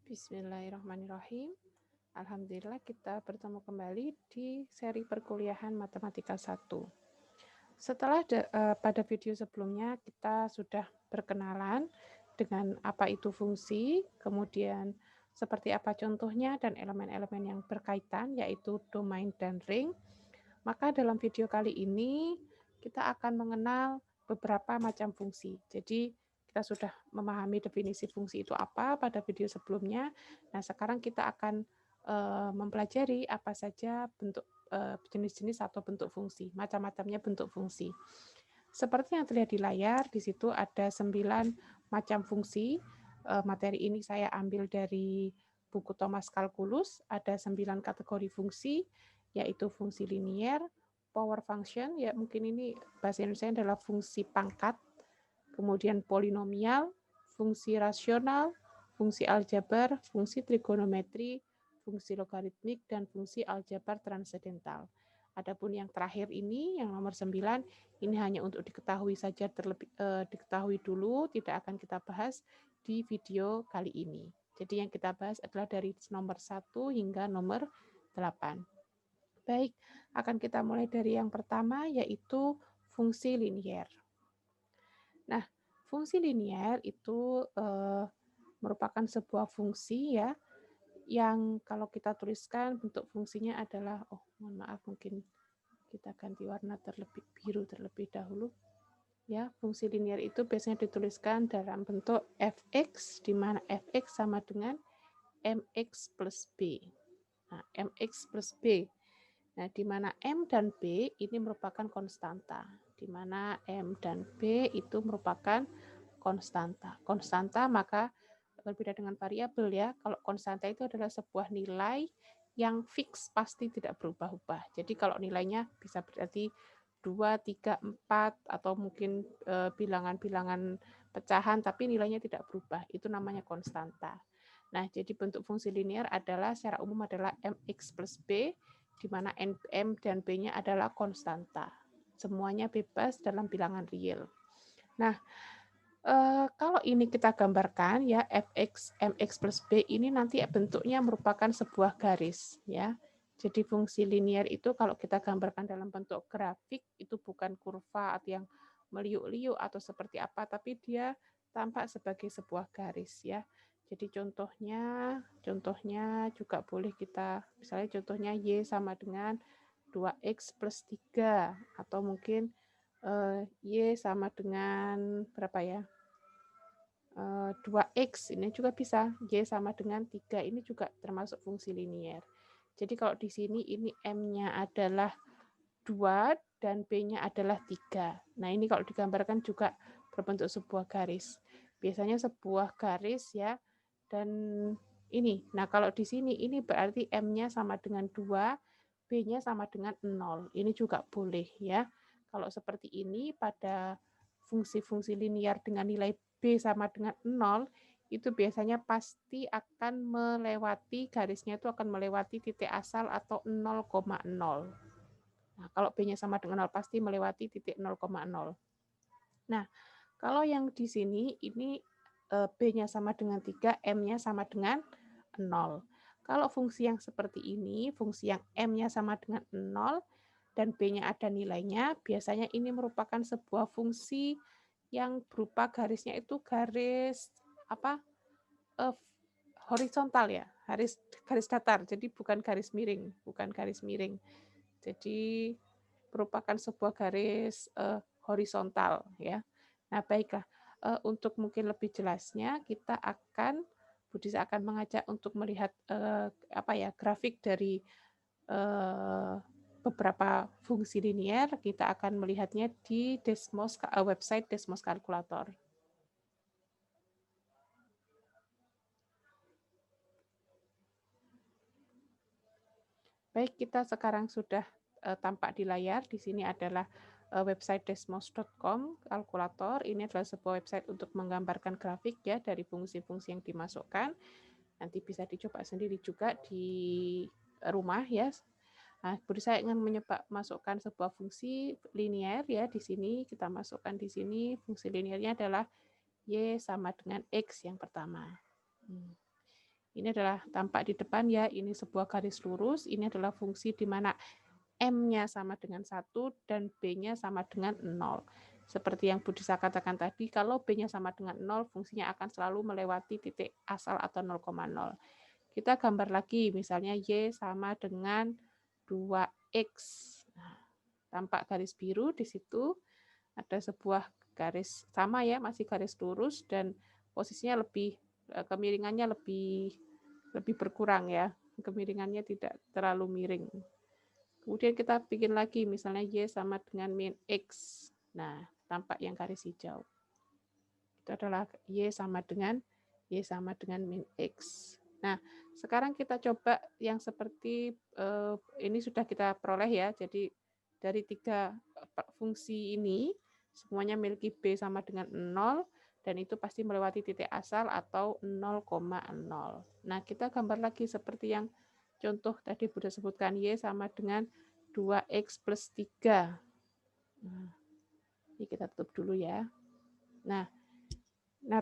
Bismillahirrahmanirrahim. Alhamdulillah kita bertemu kembali di seri perkuliahan Matematika 1. Setelah pada video sebelumnya kita sudah berkenalan dengan apa itu fungsi, kemudian seperti apa contohnya dan elemen-elemen yang berkaitan yaitu domain dan ring. Maka dalam video kali ini kita akan mengenal beberapa macam fungsi. Jadi kita sudah memahami definisi fungsi itu apa pada video sebelumnya. Nah, sekarang kita akan mempelajari apa saja bentuk jenis-jenis atau bentuk fungsi, macam-macamnya bentuk fungsi. Seperti yang terlihat di layar, di situ ada 9 macam fungsi. Materi ini saya ambil dari buku Thomas Calculus, ada 9 kategori fungsi, yaitu fungsi linier, power function, ya mungkin ini bahasa Indonesia adalah fungsi pangkat, kemudian polinomial, fungsi rasional, fungsi aljabar, fungsi trigonometri, fungsi logaritmik, dan fungsi aljabar transendental. Adapun yang terakhir ini, yang nomor 9, ini hanya untuk diketahui saja diketahui dulu, tidak akan kita bahas di video kali ini. Jadi yang kita bahas adalah dari nomor 1 hingga nomor 8. Baik, akan kita mulai dari yang pertama, yaitu fungsi linier. Nah, fungsi linier itu merupakan sebuah fungsi ya, yang kalau kita tuliskan bentuk fungsinya adalah, mohon maaf mungkin kita ganti warna biru terlebih dahulu. Ya, fungsi linier itu biasanya dituliskan dalam bentuk fx, di mana fx sama dengan mx plus b. Nah, mx plus b. Nah, di mana m dan b ini merupakan konstanta, di mana m dan b itu merupakan konstanta. Konstanta maka berbeda dengan variabel ya. Kalau konstanta itu adalah sebuah nilai yang fix, pasti tidak berubah-ubah. Jadi kalau nilainya bisa berarti 2, 3, 4, atau mungkin bilangan-bilangan pecahan, tapi nilainya tidak berubah. Itu namanya konstanta. Nah, jadi bentuk fungsi linier adalah secara umum adalah mx plus b, di mana m dan b-nya adalah konstanta. Semuanya bebas dalam bilangan real. Nah, kalau ini kita gambarkan ya, fx, mx plus b ini nanti bentuknya merupakan sebuah garis ya. Jadi fungsi linier itu kalau kita gambarkan dalam bentuk grafik itu bukan kurva atau yang meliuk-liuk atau seperti apa, tapi dia tampak sebagai sebuah garis ya. Jadi contohnya juga boleh kita, misalnya contohnya Y sama dengan 2X plus 3, atau mungkin Y sama dengan berapa ya? 2X, ini juga bisa. Y sama dengan 3, ini juga termasuk fungsi linier. Jadi kalau di sini ini M-nya adalah 2 dan B-nya adalah 3. Nah, ini kalau digambarkan juga berbentuk sebuah garis. Biasanya sebuah garis ya, dan ini. Nah, kalau di sini ini berarti M-nya sama dengan 2, B-nya sama dengan 0. Ini juga boleh ya. Kalau seperti ini pada fungsi-fungsi linier dengan nilai B sama dengan 0, itu biasanya pasti akan melewati, garisnya itu akan melewati titik asal atau 0,0. Nah, kalau B-nya sama dengan 0 pasti melewati titik 0,0. Nah, kalau yang di sini ini B-nya sama dengan 3, M-nya sama dengan 0. Kalau fungsi yang seperti ini, fungsi yang M-nya sama dengan 0 dan B-nya ada nilainya, biasanya ini merupakan sebuah fungsi yang berupa garisnya itu garis horizontal ya, garis datar. Jadi bukan garis miring, Jadi merupakan sebuah garis horizontal ya. Nah, baiklah. Untuk mungkin lebih jelasnya Budi akan mengajak untuk melihat grafik dari beberapa fungsi linier. Kita akan melihatnya di website Desmos Calculator. Baik, kita sekarang sudah tampak di layar. Di sini adalah website desmos.com kalkulator. Ini adalah sebuah website untuk menggambarkan grafik ya dari fungsi-fungsi yang dimasukkan. Nanti bisa dicoba sendiri juga di rumah ya. Nah, saya ingin masukkan sebuah fungsi linier ya di sini. Kita masukkan di sini fungsi liniernya adalah Y sama dengan X yang pertama. Ini adalah tampak di depan ya, ini sebuah garis lurus, ini adalah fungsi di mana M-nya sama dengan 1 dan B-nya sama dengan 0. Seperti yang Budisa katakan tadi, kalau B-nya sama dengan 0, fungsinya akan selalu melewati titik asal atau 0,0. Kita gambar lagi, misalnya Y sama dengan 2X. Nah, tampak garis biru di situ, ada sebuah garis sama ya, masih garis lurus dan posisinya lebih, kemiringannya lebih berkurang ya, kemiringannya tidak terlalu miring. Kemudian kita bikin lagi, misalnya Y sama dengan min X. Nah, tampak yang garis hijau. Itu adalah Y sama dengan min X. Nah, sekarang kita coba yang seperti ini sudah kita peroleh ya. Jadi dari 3 fungsi ini, semuanya memiliki B sama dengan 0, dan itu pasti melewati titik asal atau 0,0. Nah, kita gambar lagi seperti yang contoh tadi Bunda sebutkan, Y sama dengan 2X plus 3. Nah, ini kita tutup dulu ya. Nah,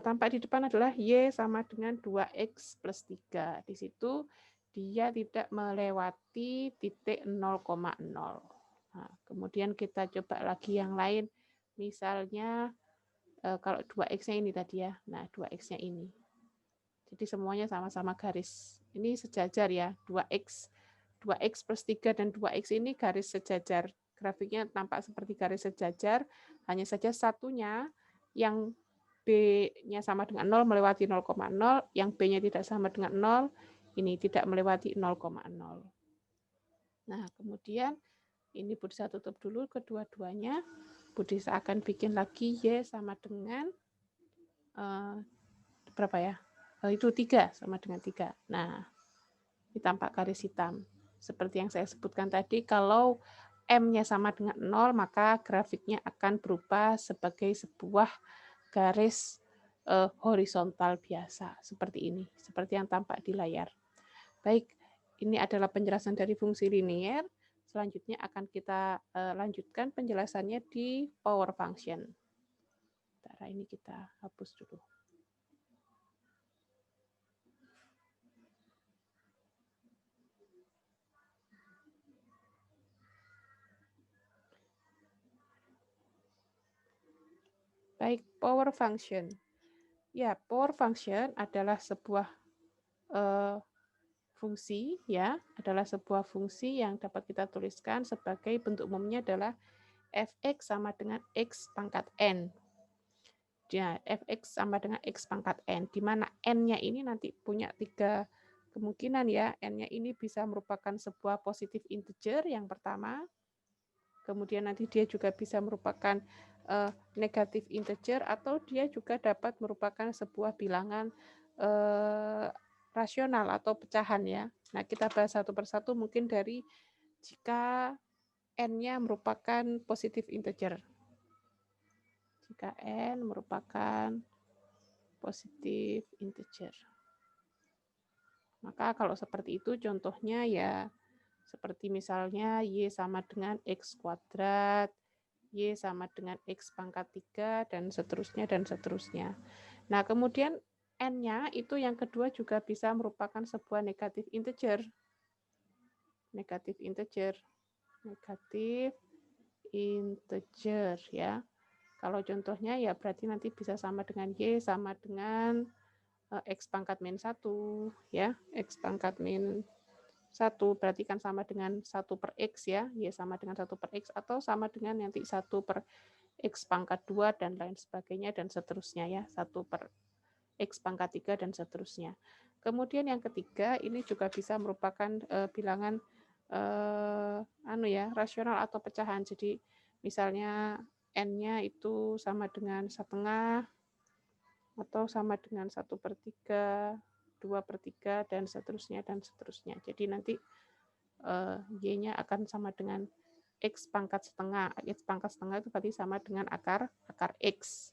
tampak di depan adalah Y sama dengan 2X plus 3. Di situ dia tidak melewati titik 0,0. Nah, kemudian kita coba lagi yang lain. Misalnya kalau 2X-nya ini tadi ya. Nah, 2X-nya ini. Jadi semuanya sama-sama garis. Ini sejajar ya, 2X plus 3 dan 2X ini garis sejajar. Grafiknya tampak seperti garis sejajar, hanya saja satunya yang B-nya sama dengan 0 melewati 0,0, yang B-nya tidak sama dengan 0, ini tidak melewati 0,0. Nah, kemudian ini Budisa tutup dulu kedua-duanya. Budisa akan bikin lagi Y sama dengan berapa ya? Itu 3 sama dengan 3. Nah, ini tampak garis hitam. Seperti yang saya sebutkan tadi, kalau M-nya sama dengan 0, maka grafiknya akan berubah sebagai sebuah garis horizontal biasa, seperti ini, seperti yang tampak di layar. Baik, ini adalah penjelasan dari fungsi linier. Selanjutnya akan kita lanjutkan penjelasannya di power function. Sementara ini kita hapus dulu. Baik, power function. Ya, power function adalah sebuah fungsi ya, adalah sebuah fungsi yang dapat kita tuliskan sebagai bentuk umumnya adalah fx sama dengan x pangkat n. Ya, fx sama dengan x pangkat n, di mana n-nya ini nanti punya 3 kemungkinan ya. N-nya ini bisa merupakan sebuah positif integer yang pertama, kemudian nanti dia juga bisa merupakan negatif integer, atau dia juga dapat merupakan sebuah bilangan rasional atau pecahan ya. Nah, kita bahas satu persatu mungkin dari jika n-nya merupakan positif integer. Jika n merupakan positif integer. Maka kalau seperti itu contohnya ya seperti misalnya Y sama dengan X kuadrat, Y sama dengan X pangkat 3, dan seterusnya, dan seterusnya. Nah, kemudian N-nya itu yang kedua juga bisa merupakan sebuah negatif integer. Negatif integer. Negatif integer ya. Kalau contohnya ya berarti nanti bisa sama dengan Y sama dengan X pangkat min 1 ya. X pangkat min 1 berarti kan sama dengan 1 per X ya, Y sama dengan 1 per X, atau sama dengan nanti 1 per X pangkat 2 dan lain sebagainya dan seterusnya ya, 1 per X pangkat 3 dan seterusnya. Kemudian yang ketiga ini juga bisa merupakan bilangan rasional atau pecahan. Jadi misalnya N-nya itu sama dengan setengah atau sama dengan 1/3, 2/3, dan seterusnya, dan seterusnya. Jadi nanti Y-nya akan sama dengan X pangkat setengah. X pangkat setengah itu berarti sama dengan akar X.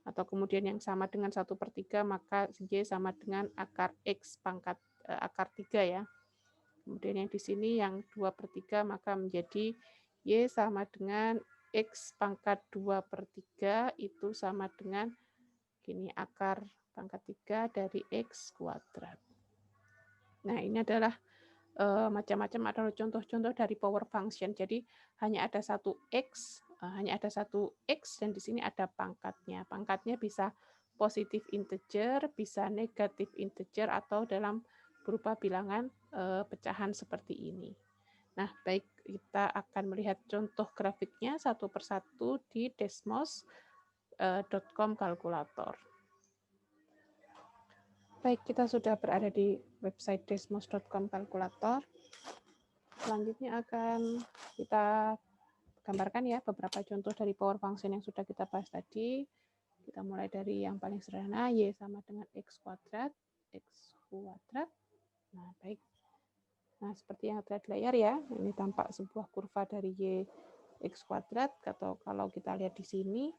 Atau kemudian yang sama dengan 1/3, maka Y sama dengan akar X pangkat akar 3 ya. Kemudian yang di sini yang 2/3, maka menjadi Y sama dengan X pangkat 2/3 itu sama dengan gini, akar pangkat 3 dari X kuadrat. Nah, ini adalah macam-macam adalah contoh-contoh dari power function. Jadi hanya ada satu X, dan di sini ada pangkatnya. Pangkatnya bisa positif integer, bisa negatif integer, atau dalam berupa bilangan pecahan seperti ini. Nah, baik, kita akan melihat contoh grafiknya satu persatu di desmos.com kalkulator. Baik, kita sudah berada di website desmos.com kalkulator. Selanjutnya akan kita gambarkan ya beberapa contoh dari power function yang sudah kita bahas tadi. Kita mulai dari yang paling sederhana, Y sama dengan X kuadrat. Nah, baik. Nah, seperti yang terlihat di layar ya, ini tampak sebuah kurva dari Y X kuadrat, atau kalau kita lihat di sini,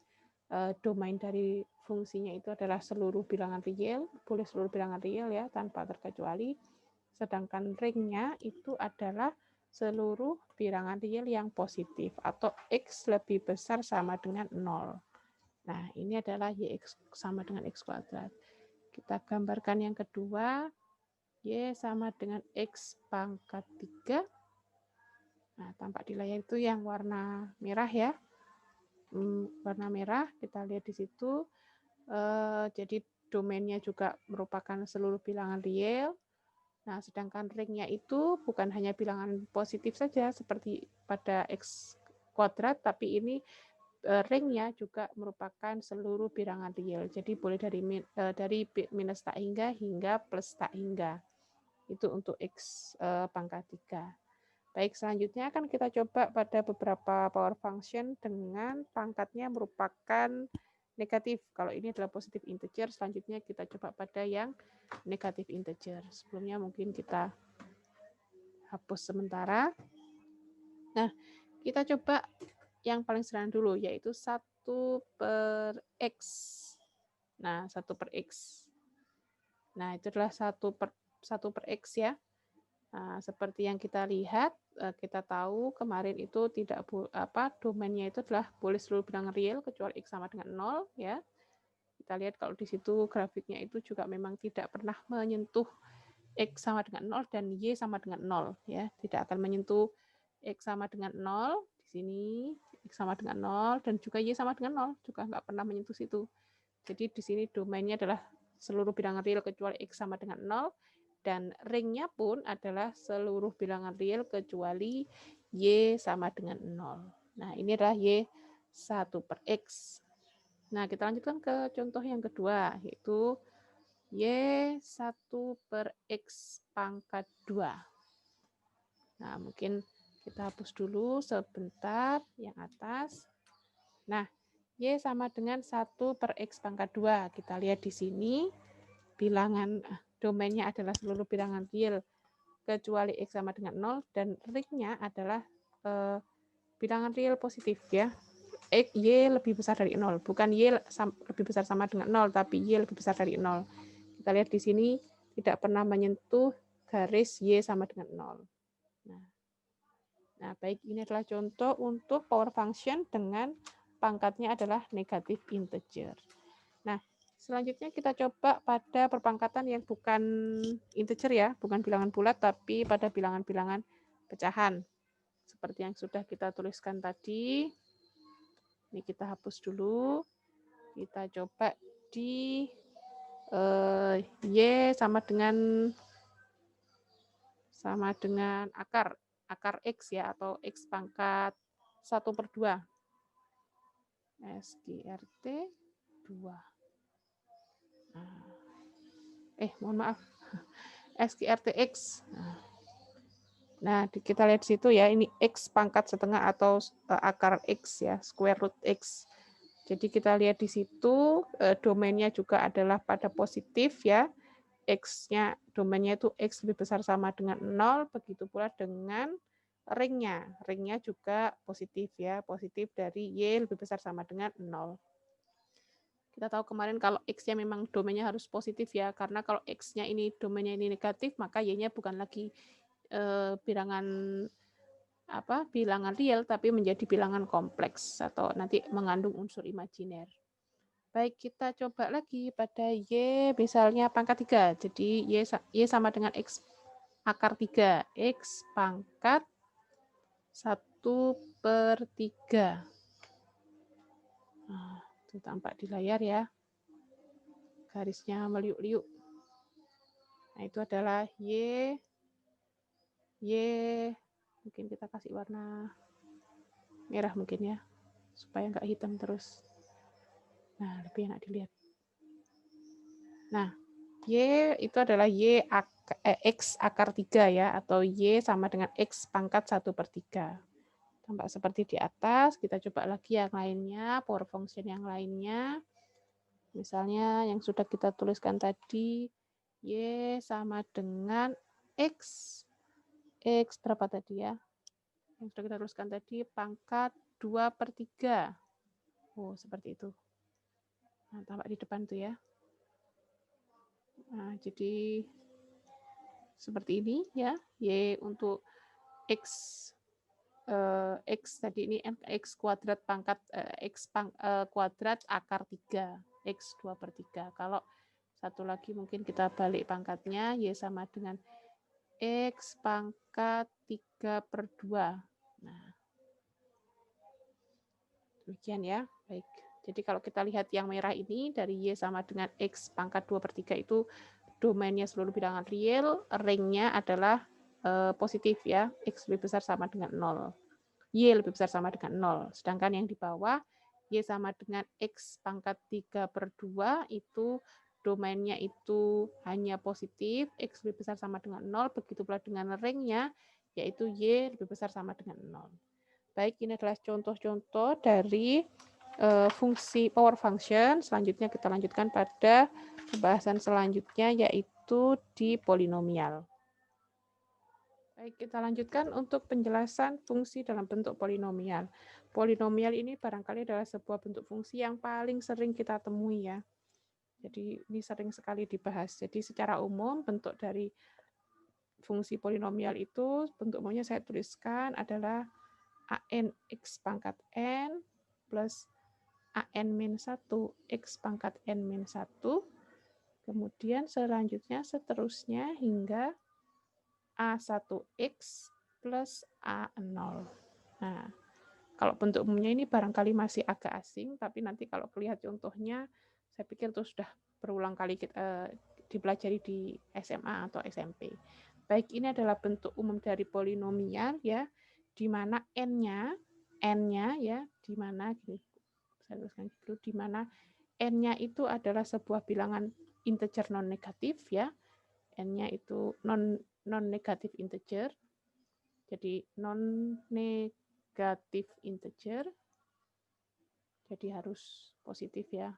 domain dari fungsinya itu adalah seluruh bilangan real, boleh seluruh bilangan real ya, tanpa terkecuali. Sedangkan ringnya itu adalah seluruh bilangan real yang positif, atau X lebih besar sama dengan 0. Nah, ini adalah YX sama dengan X kuadrat. Kita gambarkan yang kedua, Y sama dengan X pangkat 3. Nah, tampak di layar itu yang warna merah ya. Warna merah, kita lihat di situ. Jadi domainnya juga merupakan seluruh bilangan real. Nah, sedangkan ringnya itu bukan hanya bilangan positif saja seperti pada X kuadrat, tapi ini ringnya juga merupakan seluruh bilangan real. Jadi boleh dari minus tak hingga plus tak hingga. Itu untuk X pangkat 3. Baik, selanjutnya akan kita coba pada beberapa power function dengan pangkatnya merupakan negatif. Kalau ini adalah positif integer, selanjutnya kita coba pada yang negatif integer. Sebelumnya mungkin kita hapus sementara. Nah, kita coba yang paling sederhana dulu, yaitu 1/X. Nah, 1/X. Nah, itu adalah 1/X ya. Nah, seperti yang kita lihat, kita tahu kemarin itu tidak domainnya itu adalah boleh seluruh bilangan real kecuali X sama dengan 0 ya. Kita lihat kalau di situ grafiknya itu juga memang tidak pernah menyentuh X sama dengan 0 dan Y sama dengan 0 ya. Tidak akan menyentuh X sama dengan 0 di sini, X sama dengan 0 dan juga Y sama dengan 0 juga nggak pernah menyentuh situ. Jadi di sini domainnya adalah seluruh bilangan real kecuali X sama dengan 0. Dan ringnya pun adalah seluruh bilangan real kecuali Y sama dengan 0. Nah, ini adalah Y 1/X. Nah, kita lanjutkan ke contoh yang kedua, yaitu Y 1/X pangkat 2. Nah, mungkin kita hapus dulu sebentar yang atas. Nah, Y sama dengan 1/X pangkat 2. Kita lihat di sini, bilangan domainnya adalah seluruh bilangan real kecuali X sama dengan 0 dan ringnya adalah bilangan real positif ya. Y lebih besar dari 0, bukan Y lebih besar sama dengan 0, tapi Y lebih besar dari 0. Kita lihat di sini tidak pernah menyentuh garis Y sama dengan 0. Nah, baik, ini adalah contoh untuk power function dengan pangkatnya adalah negatif integer. Nah, selanjutnya kita coba pada perpangkatan yang bukan integer ya, bukan bilangan bulat, tapi pada bilangan-bilangan pecahan. Seperti yang sudah kita tuliskan tadi. Ini kita hapus dulu. Kita coba di Y sama dengan akar X ya, atau X pangkat 1/2. SQRT 2. Mohon maaf. SQRTX. Nah, kita lihat di situ ya, ini X pangkat setengah atau akar X ya, square root X. Jadi kita lihat di situ domainnya juga adalah pada positif ya. X-nya, domainnya itu X lebih besar sama dengan 0, begitu pula dengan ringnya. Ringnya juga positif ya, positif dari Y lebih besar sama dengan 0. Kita tahu kemarin kalau X-nya memang domainnya harus positif ya, karena kalau X-nya ini domainnya ini negatif, maka Y-nya bukan lagi bilangan real, tapi menjadi bilangan kompleks atau nanti mengandung unsur imajiner. Baik, kita coba lagi pada Y misalnya pangkat 3. Jadi Y sama dengan X akar 3. X pangkat 1/3. Nah, itu tampak di layar ya. Garisnya meliuk-liuk. Nah, itu adalah Y. Mungkin kita kasih warna merah mungkin ya, supaya nggak hitam terus. Nah, lebih enak dilihat. Nah, Y itu adalah X akar 3 ya, atau Y sama dengan X pangkat 1/3. Tampak seperti di atas, kita coba lagi yang lainnya, power function yang lainnya. Misalnya yang sudah kita tuliskan tadi, Y sama dengan X berapa tadi ya? Yang sudah kita tuliskan tadi, pangkat 2/3. Oh, seperti itu. Nah, tampak di depan tuh ya. Nah, jadi seperti ini ya. Y untuk X tadi ini X kuadrat pangkat kuadrat akar 3. X 2/3. Kalau satu lagi mungkin kita balik pangkatnya, Y sama dengan X pangkat 3/2. Nah, demikian ya. Baik. Jadi kalau kita lihat yang merah ini, dari Y sama dengan X pangkat 2/3 itu domainnya seluruh bilangan real, ringnya adalah positif ya, X lebih besar sama dengan 0. Y lebih besar sama dengan 0. Sedangkan yang di bawah, Y sama dengan X pangkat 3/2 itu domainnya itu hanya positif, X lebih besar sama dengan 0, begitu pula dengan ringnya, yaitu Y lebih besar sama dengan 0. Baik, ini adalah contoh-contoh dari fungsi power function. Selanjutnya kita lanjutkan pada pembahasan selanjutnya, yaitu di polinomial. Baik, kita lanjutkan untuk penjelasan fungsi dalam bentuk polinomial. Polinomial ini barangkali adalah sebuah bentuk fungsi yang paling sering kita temui ya. Jadi ini sering sekali dibahas. Jadi secara umum bentuk dari fungsi polinomial itu, bentuk umumnya saya tuliskan adalah an x pangkat n plus an-1 x pangkat n-1. Kemudian selanjutnya seterusnya hingga a1x plus a0. Nah, kalau bentuk umumnya ini barangkali masih agak asing, tapi nanti kalau lihat contohnya, saya pikir itu sudah berulang kali kita dipelajari di SMA atau SMP. Baik, ini adalah bentuk umum dari polinomial ya, di mana n-nya ya, di mana gini, saya tuliskan dulu, di mana n-nya itu adalah sebuah bilangan integer non negatif ya, n-nya itu non negatif integer, jadi non negatif integer, jadi harus positif ya.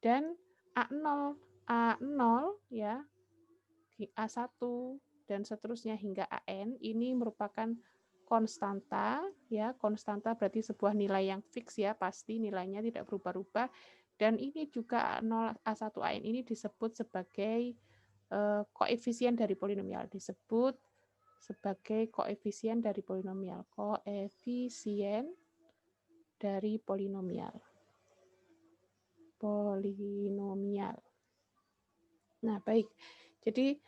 Dan A0 ya, A1 dan seterusnya hingga AN ini merupakan konstanta ya. Konstanta berarti sebuah nilai yang fix ya, pasti nilainya tidak berubah-ubah. Dan ini juga A0 A1 AN ini disebut sebagai koefisien dari polinomial, disebut sebagai koefisien dari polinomial, koefisien dari polinomial. Nah, baik. Jadi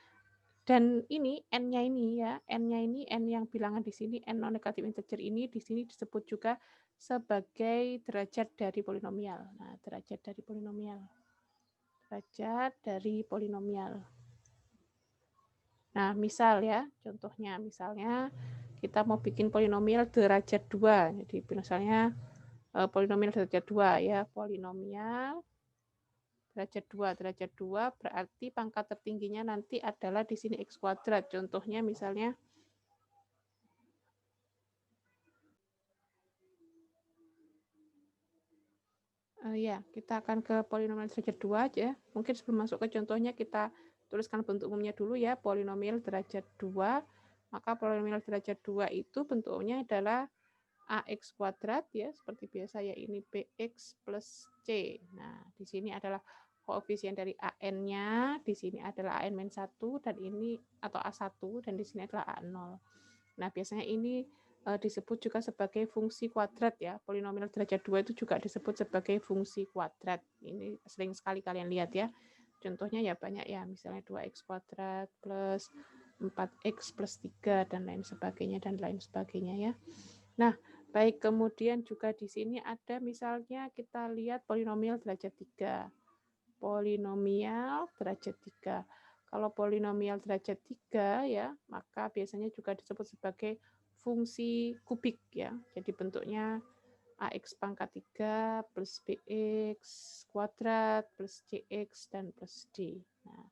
dan ini n-nya ini ya, n-nya ini n yang bilangan di sini, n non negatif integer ini di sini disebut juga sebagai derajat dari polinomial. Nah, derajat dari polinomial. Derajat dari polinomial. Nah, misal ya, contohnya misalnya kita mau bikin polinomial derajat 2. Jadi misalnya polinomial derajat 2 ya, polinomial derajat 2 berarti pangkat tertingginya nanti adalah di sini x kuadrat. Contohnya misalnya ya, kita akan ke polinomial derajat 2 aja. Mungkin sebelum masuk ke contohnya kita tuliskan bentuk umumnya dulu ya, polinomial derajat 2. Maka polinomial derajat 2 itu bentuk umumnya adalah ax kuadrat ya, seperti biasa ya, ini bx plus c. Nah, di sini adalah koefisien dari an-nya, di sini adalah an-1 dan ini atau a1 dan di sini adalah a0. Nah, biasanya ini disebut juga sebagai fungsi kuadrat ya. Polinomial derajat 2 itu juga disebut sebagai fungsi kuadrat. Ini sering sekali kalian lihat ya. Contohnya ya banyak ya, misalnya 2x kuadrat plus 4x plus 3 dan lain sebagainya ya. Nah, baik, kemudian juga di sini ada misalnya kita lihat polinomial derajat 3. Polinomial derajat 3. Kalau polinomial derajat 3 ya, maka biasanya juga disebut sebagai fungsi kubik ya. Jadi bentuknya ax pangkat 3 plus bx kuadrat plus cx dan plus d. Nah,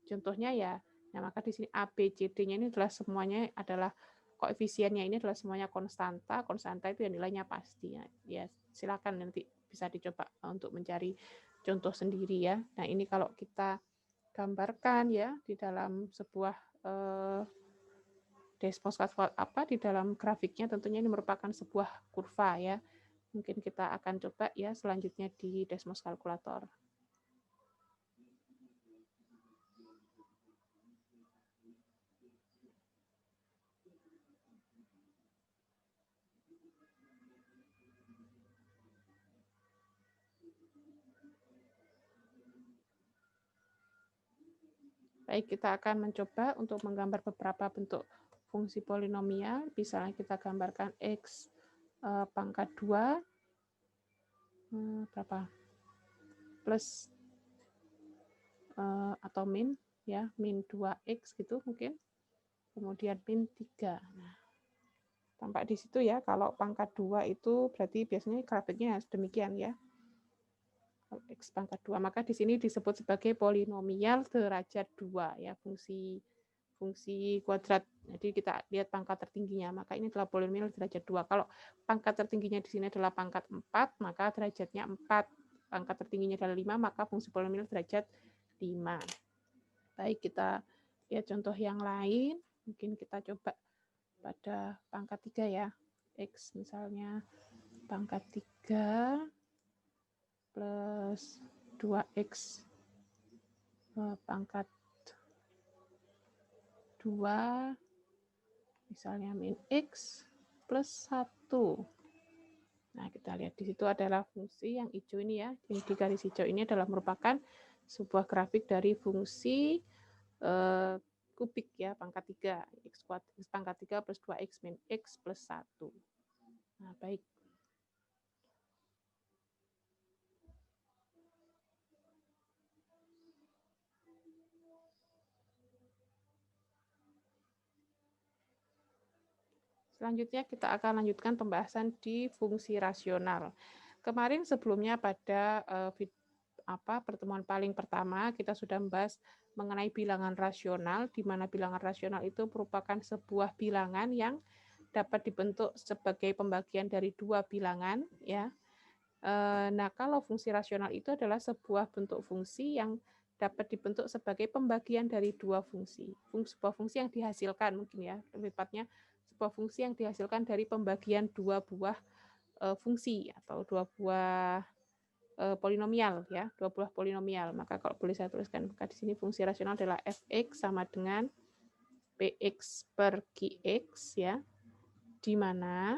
contohnya ya, nah maka di sini a, b, c, d-nya ini adalah semuanya adalah koefisiennya ini adalah semuanya konstanta. Konstanta itu yang nilainya pasti. Ya, silakan nanti bisa dicoba untuk mencari contoh sendiri ya. Nah, ini kalau kita gambarkan ya di dalam sebuah Desmos apa di dalam grafiknya tentunya ini merupakan sebuah kurva ya. Mungkin kita akan coba ya selanjutnya di Desmos kalkulator. Baik, kita akan mencoba untuk menggambar beberapa bentuk fungsi polinomial. Misalnya kita gambarkan x pangkat 2 berapa? Plus atau min ya, min 2x gitu mungkin. Kemudian min 3. Nah, tampak di situ ya, kalau pangkat 2 itu berarti biasanya grafiknya demikian ya. X pangkat 2, maka di sini disebut sebagai polinomial derajat 2 ya, fungsi kuadrat. Jadi kita lihat pangkat tertingginya, maka ini adalah polinomial derajat 2. Kalau pangkat tertingginya di sini adalah pangkat 4, maka derajatnya 4. Pangkat tertingginya adalah 5, maka fungsi polinomial derajat 5. Baik, kita lihat contoh yang lain. Mungkin kita coba pada pangkat 3 ya. X misalnya pangkat 3 plus 2x pangkat 2 misalnya min x plus 1. Nah, kita lihat di situ adalah fungsi yang hijau ini ya. Yang di garis hijau ini adalah merupakan sebuah grafik dari fungsi kubik ya, pangkat 3. X pangkat 3 plus 2x min x plus 1. Nah, baik. Selanjutnya kita akan lanjutkan pembahasan di fungsi rasional. Kemarin sebelumnya pada pertemuan paling pertama kita sudah membahas mengenai bilangan rasional, di mana bilangan rasional itu merupakan sebuah bilangan yang dapat dibentuk sebagai pembagian dari dua bilangan ya. Nah, kalau fungsi rasional itu adalah sebuah bentuk fungsi yang dapat dibentuk sebagai pembagian dari dua fungsi. Sebuah fungsi yang dihasilkan mungkin ya, lebih tepatnya sebuah fungsi yang dihasilkan dari pembagian dua buah fungsi atau dua buah polinomial ya, dua buah polinomial. Maka kalau boleh saya tuliskan, maka di sini fungsi rasional adalah fx sama dengan px per qx ya, di mana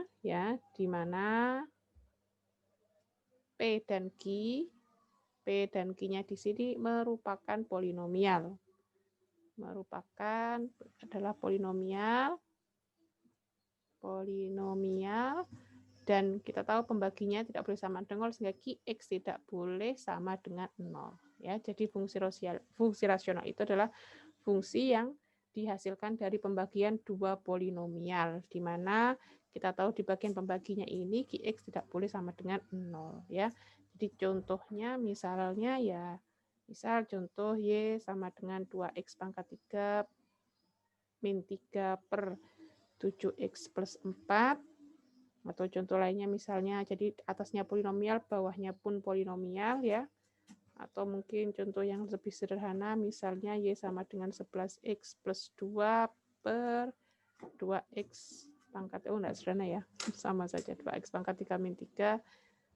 P dan Q-nya di sini merupakan polinomial. Adalah polinomial dan kita tahu pembaginya tidak boleh sama dengan 0 sehingga Qx tidak boleh sama dengan 0 ya. Jadi fungsi rasional itu adalah fungsi yang dihasilkan dari pembagian dua polinomial, di mana kita tahu di bagian pembaginya ini Qx tidak boleh sama dengan 0 ya. Jadi contohnya misalnya ya, misal contoh Y sama dengan 2x pangkat 3 min 3 per 7x plus 4, atau contoh lainnya misalnya jadi atasnya polinomial, bawahnya pun polinomial ya. Atau mungkin contoh yang lebih sederhana misalnya Y sama dengan 11x plus 2 per 2x pangkat, enggak sederhana ya, sama saja 2x pangkat 3 min 3.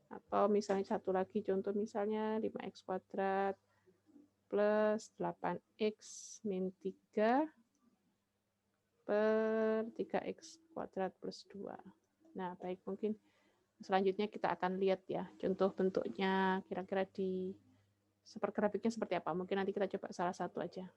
Atau misalnya satu lagi contoh misalnya 5x kuadrat plus 8x min 3 per 3x kuadrat plus 2. Nah, baik, mungkin selanjutnya kita akan lihat ya contoh bentuknya kira-kira di grafiknya seperti apa. Mungkin nanti kita coba salah satu aja.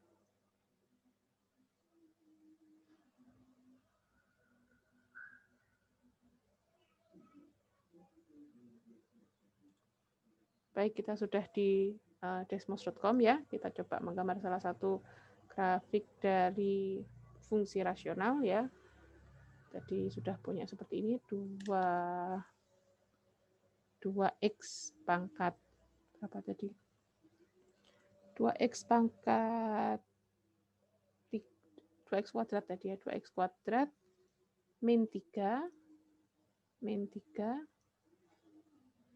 Baik, kita sudah di desmos.com ya. Kita coba menggambar salah satu grafik dari fungsi rasional ya. Tadi sudah punya seperti ini, 2x pangkat berapa tadi? 2x pangkat 2x kuadrat tadi ya, 2x kuadrat min 3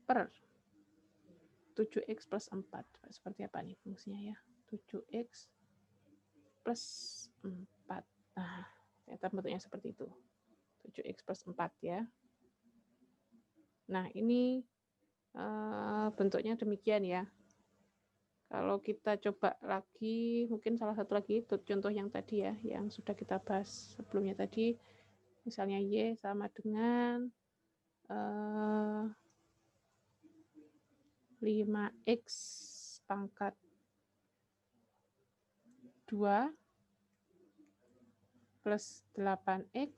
per 7x plus 4. Seperti apa nih fungsinya ya? 7x plus 4. Nah, ternyata bentuknya seperti itu. 7x plus 4 ya. Nah, ini bentuknya demikian ya. Kalau kita coba lagi, mungkin salah satu lagi itu contoh yang tadi ya, yang sudah kita bahas sebelumnya tadi, misalnya Y sama dengan 5x pangkat 2 plus 8x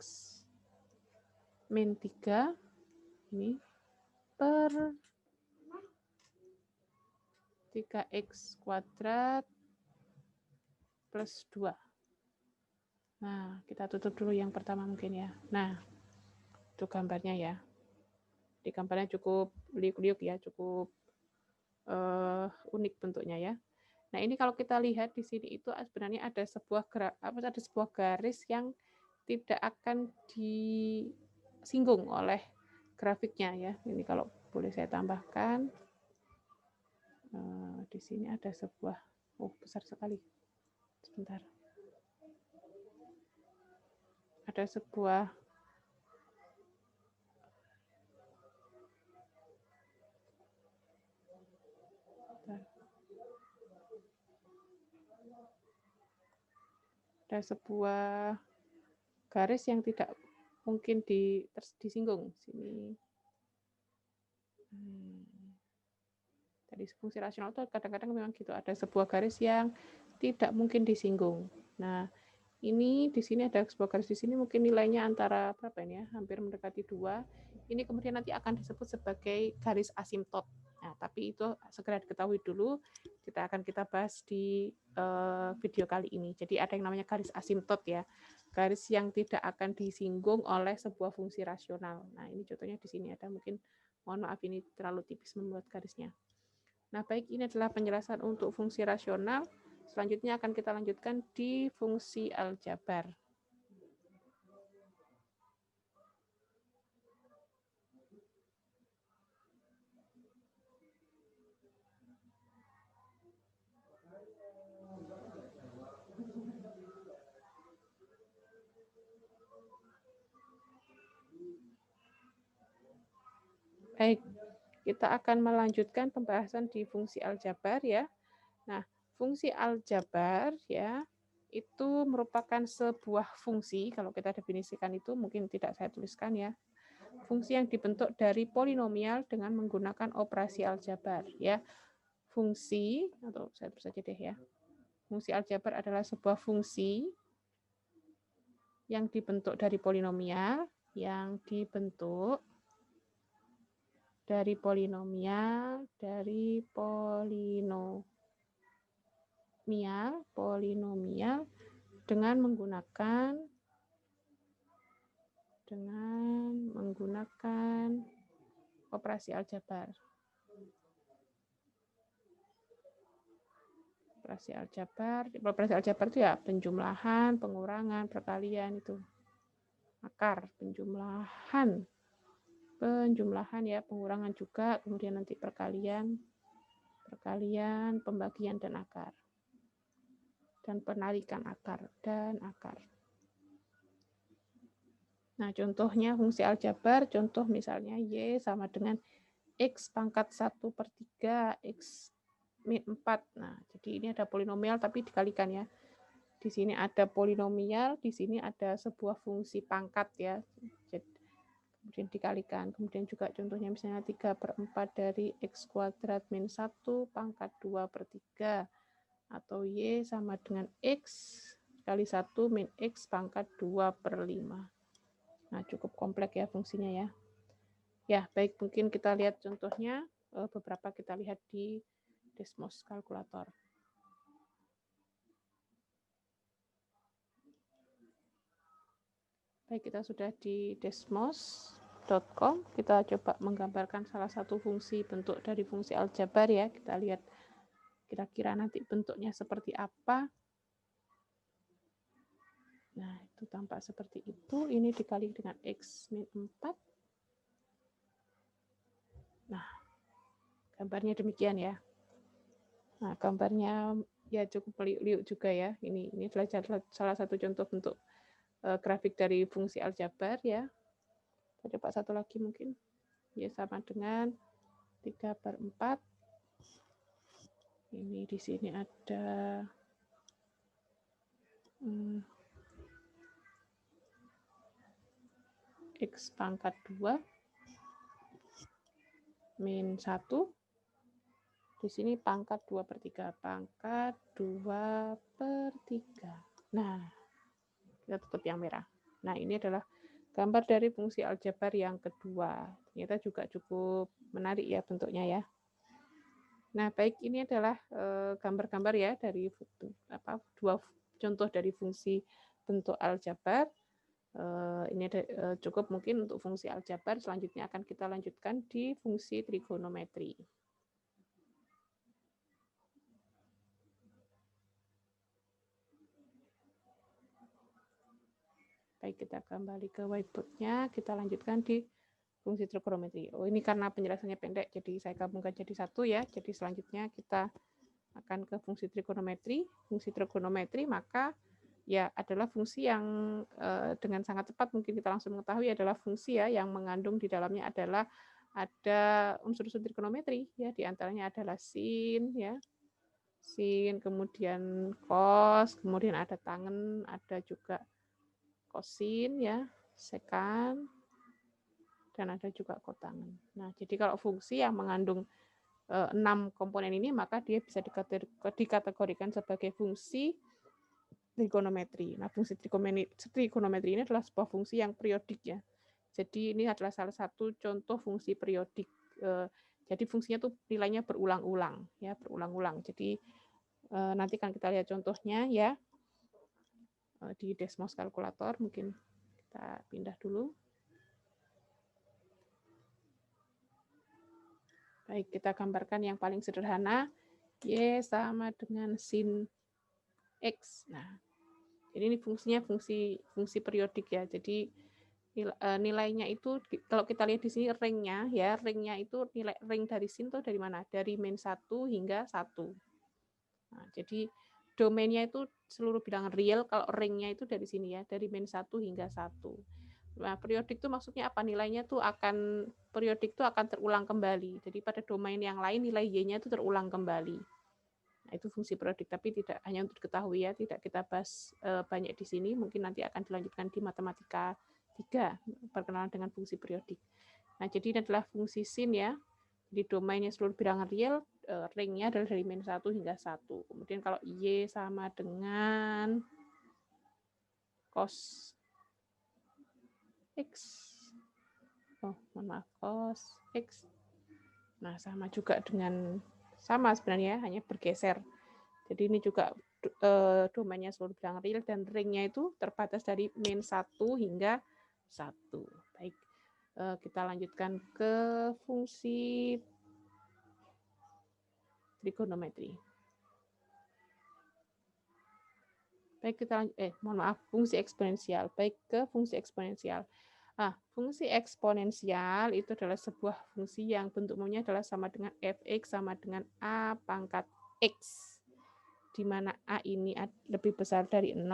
min 3 ini per 3x kuadrat plus 2. Nah, kita tutup dulu yang pertama mungkin ya. Nah, itu gambarnya ya. Di gambarnya cukup liuk-liuk ya, cukup unik bentuknya ya. Nah, ini kalau kita lihat di sini itu sebenarnya ada sebuah garis yang tidak akan disinggung oleh grafiknya ya. Ini kalau boleh saya tambahkan. Di sini ada sebuah, besar sekali. Sebentar. Ada sebuah garis yang tidak mungkin disinggung sini. Tadi fungsi rasional itu kadang-kadang memang gitu, ada sebuah garis yang tidak mungkin disinggung. Nah, ini di sini ada sebuah garis di sini mungkin nilainya antara berapa ini ya, hampir mendekati 2. Ini kemudian nanti akan disebut sebagai garis asimtot. Nah, tapi itu segera diketahui dulu, kita bahas di video kali ini. Jadi ada yang namanya garis asimtot ya, garis yang tidak akan disinggung oleh sebuah fungsi rasional. Nah, ini contohnya di sini ada, mungkin mohon maaf ini terlalu tipis membuat garisnya. Nah, baik, ini adalah penjelasan untuk fungsi rasional. Selanjutnya akan kita lanjutkan di fungsi aljabar. Baik, kita akan melanjutkan pembahasan di fungsi aljabar ya. Nah, fungsi aljabar ya itu merupakan sebuah fungsi, kalau kita definisikan itu mungkin tidak saya tuliskan ya. Fungsi yang dibentuk dari polinomial dengan menggunakan operasi aljabar ya. Fungsi, atau saya tulis saja deh ya. Fungsi aljabar adalah sebuah fungsi yang dibentuk dari polinomial, polinomial dengan menggunakan operasi aljabar. Operasi aljabar itu ya penjumlahan, pengurangan, perkalian itu. Akar, penjumlahan ya, pengurangan juga, kemudian nanti perkalian, pembagian dan akar. Dan penarikan akar dan akar. Nah, contohnya fungsi aljabar, contoh misalnya Y sama dengan X pangkat 1/3 X min 4. Nah, jadi ini ada polinomial tapi dikalikan ya. Di sini ada polinomial, di sini ada sebuah fungsi pangkat ya. Kemudian dikalikan. Kemudian juga contohnya misalnya 3/4 dari X kuadrat min 1 pangkat 2/3. Atau Y sama dengan X kali 1 min X pangkat 2/5. Nah, cukup kompleks ya fungsinya ya. Ya, baik, mungkin kita lihat contohnya. beberapa kita lihat di Desmos kalkulator. Baik, kita sudah di desmos.com. Kita coba menggambarkan salah satu fungsi bentuk dari fungsi aljabar ya. Kita lihat kira-kira nanti bentuknya seperti apa. Nah, itu tampak seperti itu. Ini dikali dengan X min 4. Nah, gambarnya demikian ya. Nah, gambarnya ya cukup liuk-liuk juga ya. Ini adalah salah satu contoh bentuk grafik dari fungsi aljabar ya. Kita coba satu lagi mungkin. Ya, sama dengan 3/4. Ini di sini ada X pangkat 2 min 1. Di sini pangkat 2/3. Pangkat 2/3. Nah, kita tutup yang merah. Nah, ini adalah gambar dari fungsi aljabar yang kedua. Ternyata juga cukup menarik ya bentuknya ya. Nah, baik, ini adalah gambar-gambar ya dari dua contoh dari fungsi bentuk aljabar. Ini cukup mungkin untuk fungsi aljabar. Selanjutnya akan kita lanjutkan di fungsi trigonometri. Baik, kita kembali ke whiteboard-nya. Kita lanjutkan di fungsi trigonometri. Oh, ini karena penjelasannya pendek, jadi saya gabungkan jadi satu ya. Jadi selanjutnya kita akan ke fungsi trigonometri. Fungsi trigonometri maka ya adalah fungsi yang dengan sangat cepat mungkin kita langsung mengetahui adalah fungsi ya yang mengandung di dalamnya adalah ada unsur-unsur trigonometri ya, diantaranya adalah sin ya, sin, kemudian cos, kemudian ada tangen, ada juga kosin ya, sekan, dan ada juga kotangen. Nah, jadi kalau fungsi yang mengandung 6 komponen ini maka dia bisa dikategorikan sebagai fungsi trigonometri. Nah, fungsi trigonometri ini adalah sebuah fungsi yang periodik ya. Jadi ini adalah salah satu contoh fungsi periodik. Jadi fungsinya tuh nilainya berulang-ulang ya, berulang-ulang. Jadi nanti kan kita lihat contohnya ya di Desmos kalkulator. Mungkin kita pindah dulu. Baik, kita gambarkan yang paling sederhana. Y sama dengan sin X. Nah, jadi ini fungsinya fungsi periodik ya. Jadi nilainya itu kalau kita lihat di sini ringnya ya, ringnya itu nilai ring dari sin itu dari mana? Dari min 1 hingga 1. Nah, jadi domainnya itu seluruh bilangan real, kalau ringnya itu dari sini ya, dari min 1 hingga 1. Nah, periodik itu maksudnya apa? Nilainya tuh periodik itu akan terulang kembali. Jadi pada domain yang lain nilai y-nya itu terulang kembali. Nah, itu fungsi periodik, tapi tidak hanya untuk diketahui ya, tidak kita bahas banyak di sini, mungkin nanti akan dilanjutkan di matematika 3, perkenalan dengan fungsi periodik. Nah, jadi ini adalah fungsi sin ya. Di domainnya seluruh bilangan real, ringnya adalah dari min 1 hingga 1. Kemudian kalau y sama dengan cos X. Oh, mohon maaf, cos X. Nah, sama juga dengan, sama sebenarnya, hanya bergeser. Jadi ini juga domainnya seluruh bilangan real dan ringnya itu terbatas dari min 1 hingga 1. Baik, kita lanjutkan ke fungsi trigonometri. Baik, kita mohon maaf, fungsi eksponensial. Baik, ke fungsi eksponensial. Nah, fungsi eksponensial itu adalah sebuah fungsi yang bentuk umumnya adalah sama dengan fx sama dengan a pangkat x, di mana a ini lebih besar dari 0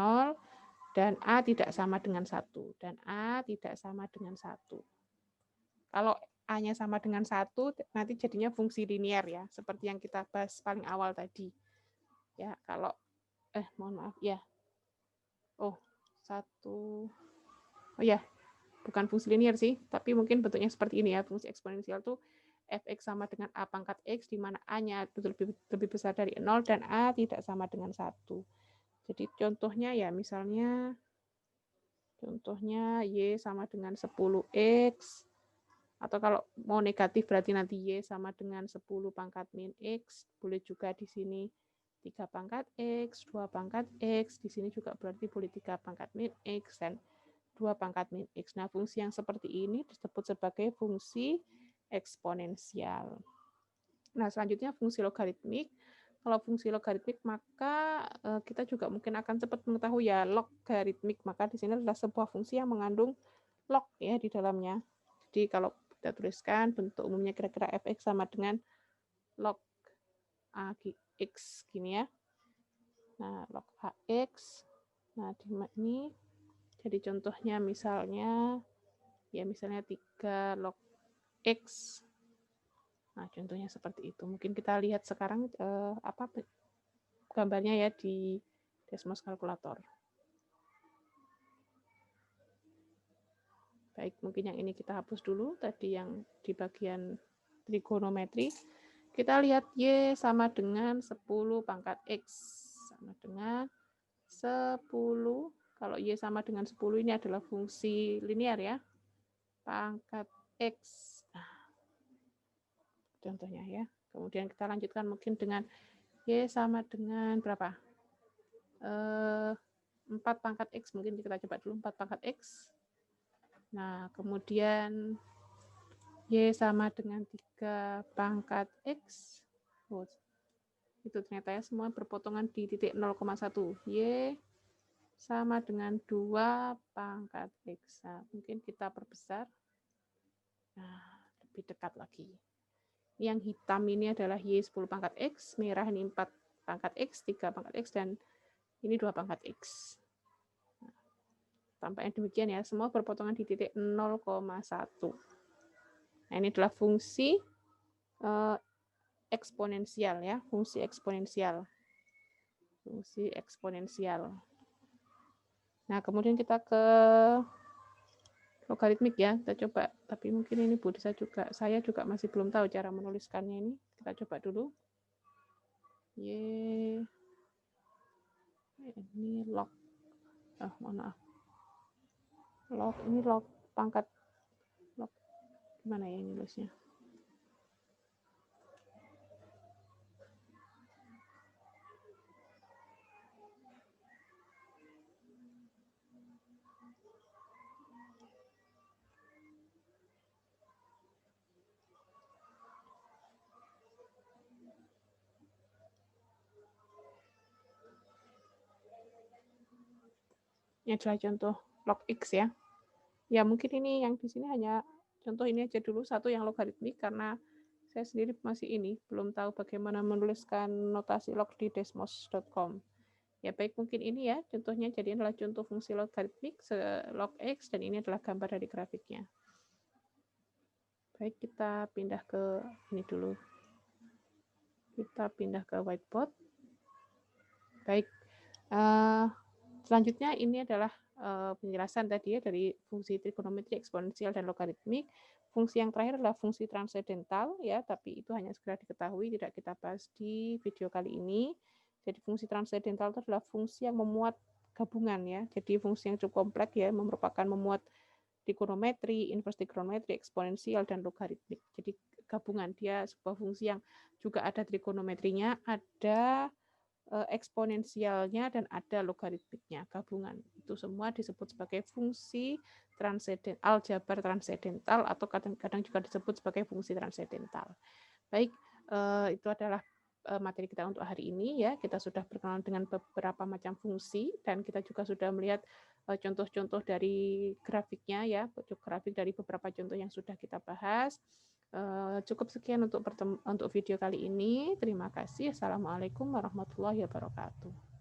dan a tidak sama dengan 1 dan a tidak sama dengan 1. Kalau a-nya sama dengan 1 nanti jadinya fungsi linear ya, seperti yang kita bahas paling awal tadi. Ya, kalau mohon maaf ya. Oh, 1. Oh ya, bukan fungsi linear sih, tapi mungkin bentuknya seperti ini ya. Fungsi eksponensial tuh fx sama dengan a pangkat x, di mana a-nya lebih besar dari 0 dan a tidak sama dengan 1. Jadi contohnya ya, misalnya contohnya y sama dengan 10x, Atau kalau mau negatif berarti nanti Y sama dengan 10 pangkat min X. Boleh juga di sini 3 pangkat X, 2 pangkat X. Di sini juga berarti boleh 3 pangkat min X dan 2 pangkat min X. Nah, fungsi yang seperti ini disebut sebagai fungsi eksponensial. Nah, selanjutnya fungsi logaritmik. Kalau fungsi logaritmik maka kita juga mungkin akan cepat mengetahui ya logaritmik. Maka di sini adalah sebuah fungsi yang mengandung log ya di dalamnya. Jadi kalau kita tuliskan bentuk umumnya kira-kira fx sama dengan log AX gini ya. Nah, log AX. Nah, ini jadi contohnya misalnya ya misalnya 3 log X. Nah, contohnya seperti itu. Mungkin kita lihat sekarang apa gambarnya ya di Desmos kalkulator. Baik, mungkin yang ini kita hapus dulu, tadi yang di bagian trigonometri. Kita lihat Y sama dengan 10 pangkat X. Sama dengan 10. Kalau Y sama dengan 10 ini adalah fungsi linear ya. Pangkat X. Nah, contohnya ya. Kemudian kita lanjutkan mungkin dengan Y sama dengan berapa? 4 pangkat X. Mungkin kita coba dulu 4 pangkat X. Nah, kemudian Y sama dengan 3 pangkat X. Oh, itu ternyata ya semua berpotongan di titik 0,1. Y sama dengan 2 pangkat X. Nah, mungkin kita perbesar. Nah, lebih dekat lagi. Yang hitam ini adalah Y 10 pangkat X, merah ini 4 pangkat X, 3 pangkat X, dan ini 2 pangkat X. Tampaknya demikian ya, semua berpotongan di titik 0,1. Nah, ini adalah fungsi eksponensial ya, fungsi eksponensial. Fungsi eksponensial. Nah, kemudian kita ke logaritmik ya, kita coba. Tapi mungkin ini saya juga masih belum tahu cara menuliskannya ini. Kita coba dulu. Y ini log. Mohon maaf. Log ini log pangkat log gimana ya ini nulisnya? Ini adalah contoh log X ya. Ya mungkin ini yang di sini hanya contoh ini aja dulu, satu yang logaritmik karena saya sendiri masih belum tahu bagaimana menuliskan notasi log di desmos.com. Ya baik, mungkin ini ya contohnya, jadi adalah contoh fungsi logaritmik log X dan ini adalah gambar dari grafiknya. Baik, kita pindah ke ini dulu. Kita pindah ke whiteboard. Baik, selanjutnya ini adalah penjelasan tadi ya dari fungsi trigonometri, eksponensial, dan logaritmik. Fungsi yang terakhir adalah fungsi transendental ya, tapi itu hanya segera diketahui, tidak kita bahas di video kali ini. Jadi fungsi transendental itu adalah fungsi yang memuat gabungan ya. Jadi fungsi yang cukup kompleks ya, merupakan memuat trigonometri, inverse trigonometri, eksponensial, dan logaritmik. Jadi gabungan, dia sebuah fungsi yang juga ada trigonometrinya, ada eksponensialnya, dan ada logaritmiknya, gabungan. Itu semua disebut sebagai fungsi transendental, aljabar transendental, atau kadang-kadang juga disebut sebagai fungsi transendental. Baik, itu adalah materi kita untuk hari ini ya. Kita sudah berkenalan dengan beberapa macam fungsi dan kita juga sudah melihat contoh-contoh dari grafiknya ya, grafik dari beberapa contoh yang sudah kita bahas. Cukup sekian untuk video kali ini. Terima kasih. Assalamualaikum warahmatullahi wabarakatuh.